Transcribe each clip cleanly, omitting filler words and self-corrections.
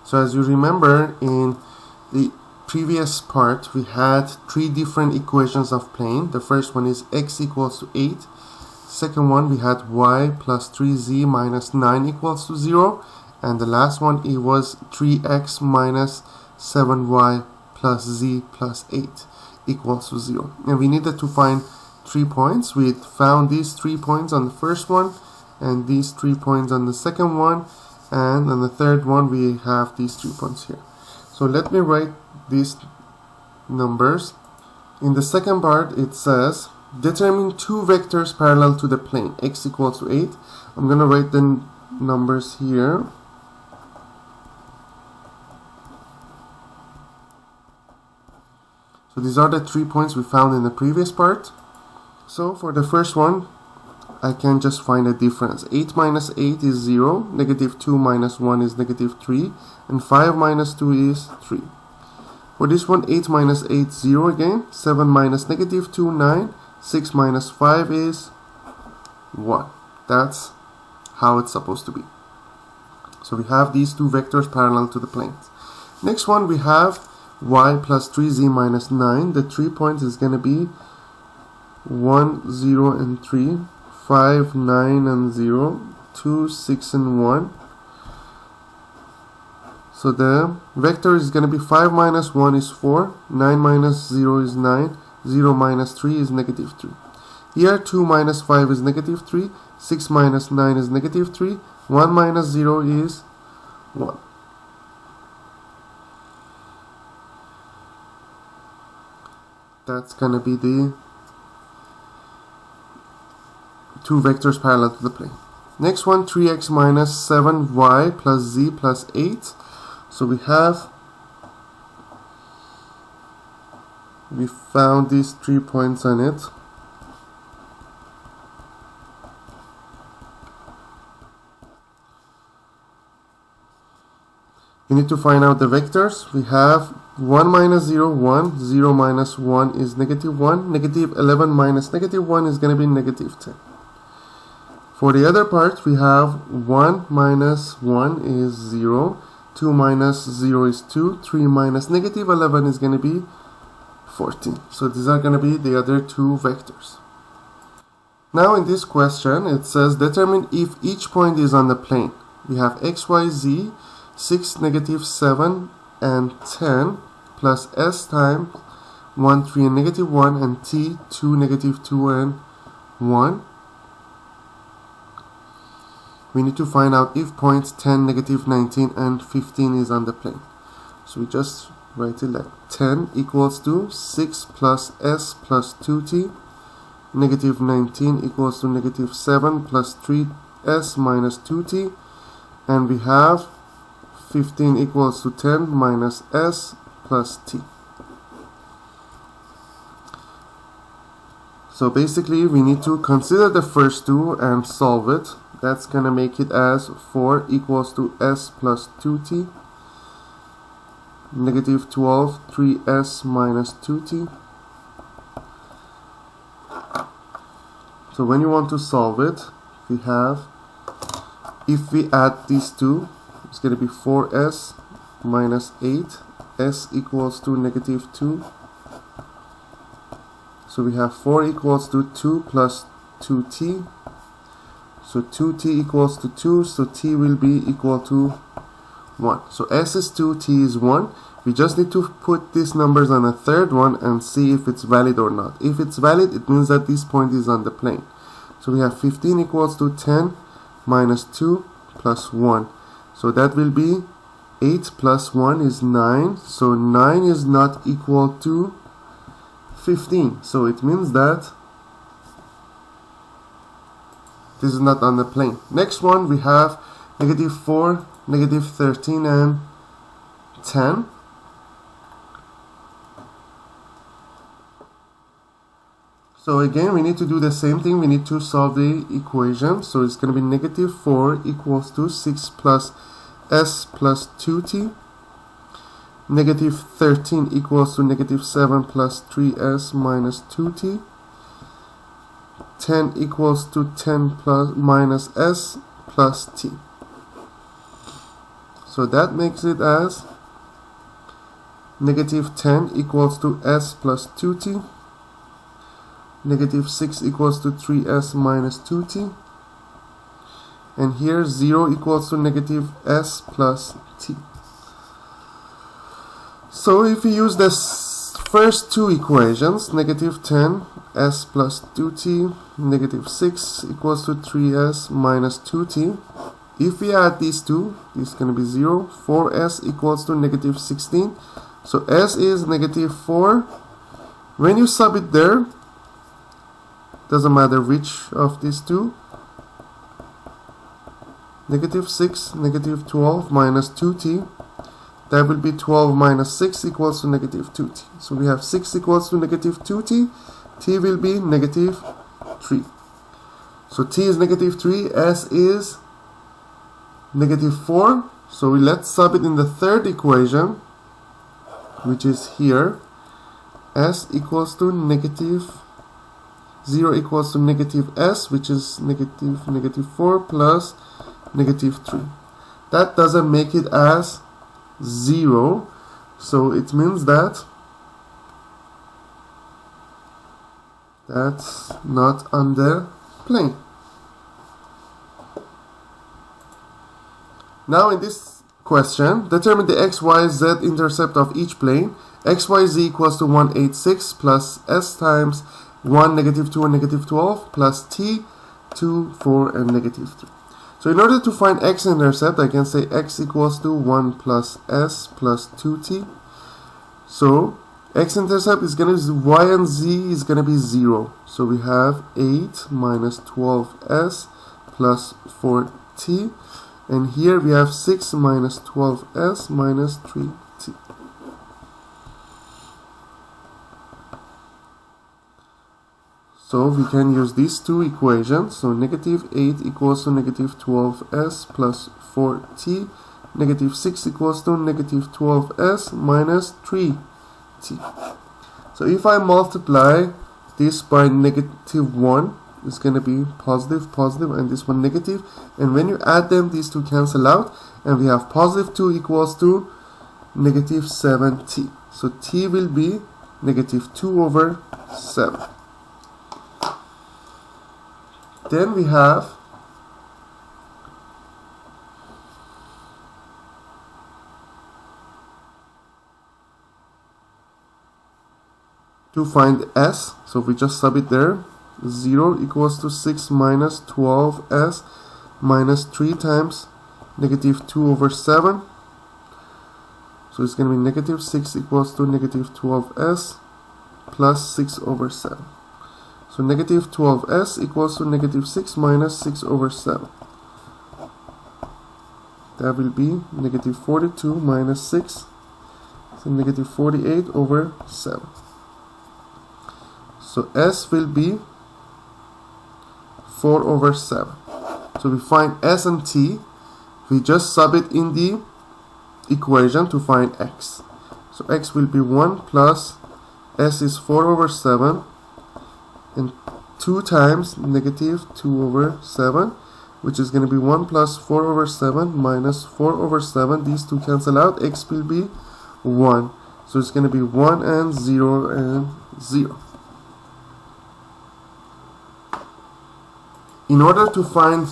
So as you remember, in the previous part we had three different equations of plane. The first one is x equals to 8. Second one we had y plus 3z minus 9 equals to 0. And the last one, it was 3x minus 7y plus z plus 8 equals to 0. And we needed to find 3 points. We found these 3 points on the first one, and these 3 points on the second one, and on the third one we have these 3 points here. So let me write these numbers. In the second part it says determine two vectors parallel to the plane, x equals to 8. I'm going to write the numbers here. So these are the 3 points we found in the previous part. So for the first one, I can just find a difference. 8 minus 8 is 0, negative 2 minus 1 is negative 3, and 5 minus 2 is 3. For this one, 8 minus 8, 0 again, 7 minus negative 2, 9, 6 minus 5 is 1. That's how it's supposed to be. So we have these two vectors parallel to the planes. Next one, we have y plus 3z minus 9. The 3 points is going to be 1, 0, and 3, 5, 9, and 0, 2, 6, and 1. So the vector is going to be 5 minus 1 is 4, 9 minus 0 is 9, 0 minus 3 is negative 3. Here 2 minus 5 is negative 3, 6 minus 9 is negative 3, 1 minus 0 is 1. That's going to be the two vectors parallel to the plane. Next one, 3x minus 7y plus z plus 8. So we found these 3 points on it. We need to find out the vectors. We have 1 minus 0, 1, 0 minus 1 is negative 1, negative 11 minus negative 1 is going to be negative 10. For the other part, we have 1 minus 1 is 0, 2 minus 0 is 2, 3 minus negative 11 is going to be 14. So these are going to be the other two vectors. Now in this question, it says determine if each point is on the plane. We have x, y, z, 6, negative 7, and 10, plus s times 1, 3, and negative 1, and t, 2, negative 2, and 1. We need to find out if points 10, negative 19, and 15 is on the plane. So we just write it like 10 equals to 6 plus s plus 2t, negative 19 equals to negative 7 plus 3s minus 2t, and we have 15 equals to 10 minus s plus t. So basically we need to consider the first two and solve it. That's going to make it as 4 equals to s plus 2t, negative 12, 3s minus 2t. So when you want to solve it, we have, if we add these two, it's going to be 4s minus 8, s equals to negative 2. So we have 4 equals to 2 plus 2t. So 2t equals to 2, so t will be equal to 1. So s is 2, t is 1. We just need to put these numbers on a third one and see if it's valid or not. If it's valid, it means that this point is on the plane. So we have 15 equals to 10 minus 2 plus 1. So that will be 8 plus 1 is 9. So 9 is not equal to 15. So it means that this is not on the plane. Next one, we have negative 4, negative 13, and 10. So again, we need to do the same thing. We need to solve the equation. So it's going to be negative 4 equals to 6 plus s plus 2t. Negative 13 equals to negative 7 plus 3s minus 2t. 10 equals to 10 plus minus s plus t. So that makes it as negative 10 equals to s plus 2t. Negative 6 equals to 3s minus 2t. And here 0 equals to negative s plus t. So if we use the first two equations, negative 10 s plus 2t, negative 6 equals to 3s minus 2t. If we add these two, this is going to be 0. 4s equals to negative 16. So s is negative 4. When you sub it there, doesn't matter which of these two. Negative 6, negative 12 minus 2t. That will be 12 minus 6 equals to negative 2t. So we have 6 equals to negative 2t. T will be negative 3. So t is negative 3. S is negative 4. So let's sub it in the third equation, which is here. S equals to negative 0 equals to negative s, which is negative 4 plus negative 3. That doesn't make it as 0, so it means that that's not on the plane. Now in this question, determine the x, y, z intercept of each plane. X, y, z equals to 1, 8, 6 plus s times 1, negative 2, and negative 12 plus t, 2, 4, and negative 3. So in order to find x-intercept, I can say x equals to 1 plus s plus 2t. So x-intercept is going to be y and z is going to be 0. So we have 8 minus 12s plus 4t. And here we have 6 minus 12s minus 3t. So we can use these two equations. So negative 8 equals to negative 12s plus 4t. Negative 6 equals to negative 12s minus 3t. So if I multiply this by negative 1, it's going to be positive, positive, and this one negative. And when you add them, these two cancel out. And we have positive 2 equals to negative 7t. So t will be negative 2 over 7. Then we have to find s, so we just sub it there. 0 equals to 6 minus 12s minus 3 times negative 2 over 7. So it's going to be negative 6 equals to negative 12s plus 6 over 7. So negative 12s equals to negative 6 minus 6 over 7. That will be negative 42 minus 6. So negative 48 over 7. So s will be 4 over 7. So we find s and t. We just sub it in the equation to find x. So x will be 1 plus s is 4 over 7. And 2 times negative 2 over 7, which is going to be 1 plus 4 over 7 minus 4 over 7. These two cancel out. X will be 1. So it's going to be 1 and 0 and 0. In order to find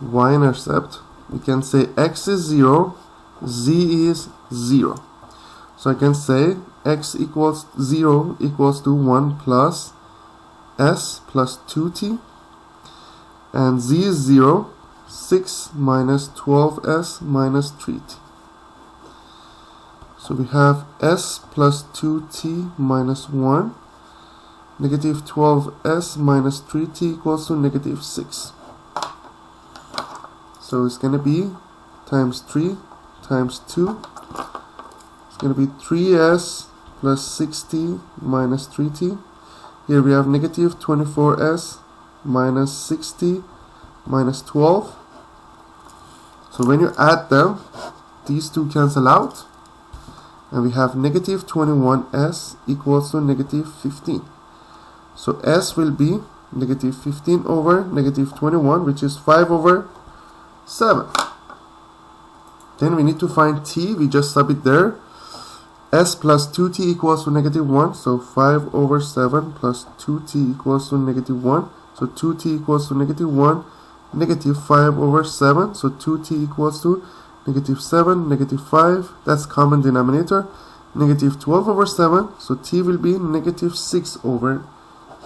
y-intercept, we can say x is 0, z is 0. So I can say x equals 0 equals to 1 plus s plus 2t, and z is 0, 6 minus 12s minus 3t. So we have s plus 2t minus 1, negative 12s minus 3t equals to negative 6. So it's going to be times 3 times 2. It's going to be 3s plus 6t minus 3t. Here we have negative 24s minus 6t minus 12. So when you add them, these two cancel out. And we have negative 21s equals to negative 15. So s will be negative 15 over negative 21, which is 5 over 7. Then we need to find t. We just sub it there. S plus 2t equals to -1. So 5 over 7 plus 2t equals to -1. So 2t equals to -1. Negative 5 over 7. So 2t equals to -7, -5. That's common denominator. Negative 12 over 7. So t will be -6 over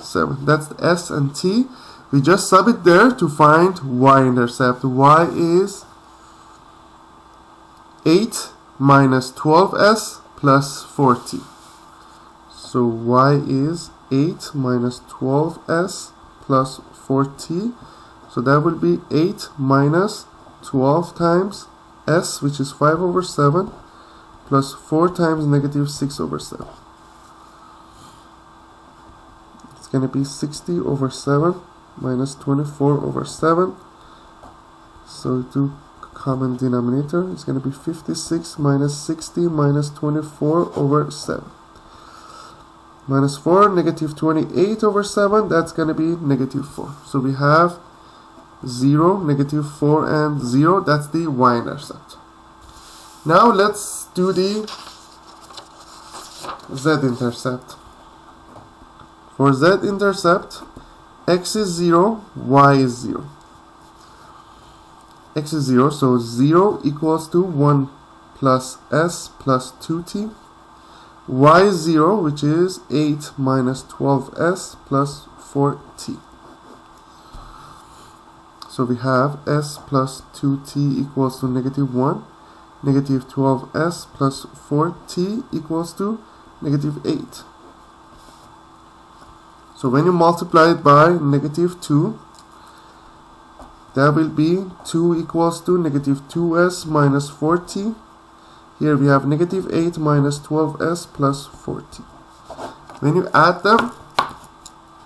7. That's the s and t. We just sub it there to find y-intercept. Y is 8 minus 12s plus 4t. So y is 8 minus 12s plus 4t. So that will be 8 minus 12 times s, which is 5 over 7, plus 4 times -6 over 7. It's going to be 60 over 7 minus 24 over 7. So do common denominator. It's going to be 56 minus 60 minus 24 over 7. Minus 4, -28 over 7. That's going to be -4. So we have 0, -4, and 0. That's the y-intercept. Now let's do the z-intercept. For z-intercept, x is 0, y is 0. X is 0, so 0 equals to 1 plus s plus 2t. Y is 0, which is 8 minus 12s plus 4t. So we have s plus 2t equals to -1. Negative 12s plus 4t equals to -8. So when you multiply it by -2, that will be 2 equals to -2s minus 4t. Here we have -8 minus 12s plus 4t. When you add them,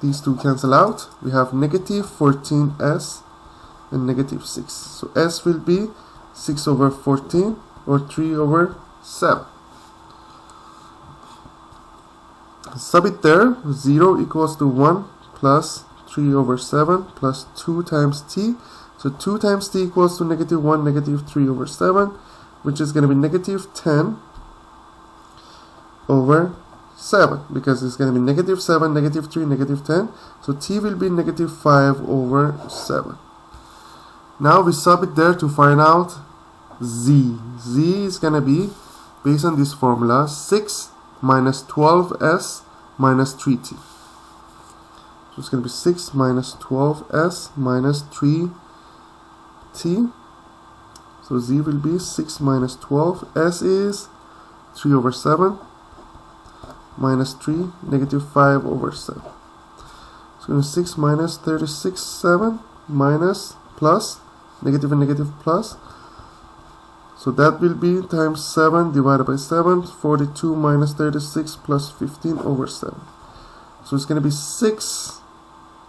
these two cancel out. We have -14s and -6. So s will be 6 over 14 or 3 over 7. Sub it there. 0 equals to 1 plus 3 over 7 plus 2 times t. So 2 times t equals to -1, -3 over 7, which is going to be -10 over 7, because it's going to be -7, -3, -10. So t will be -5 over 7. Now we sub it there to find out z. Z is going to be, based on this formula, 6 minus 12s minus 3t. So it's going to be 6 minus 12s minus 3t. So z will be 6 minus 12. S is 3 over 7 minus 3, -5 over 7. So 6 minus 36, 7 minus plus, negative and negative plus. So that will be times 7 divided by 7, 42 minus 36 plus 15 over 7. So it's going to be 6,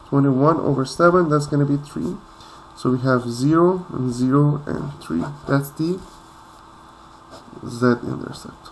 21 over 7, that's going to be 3. So we have 0 and 0 and 3. That's the z-intercept.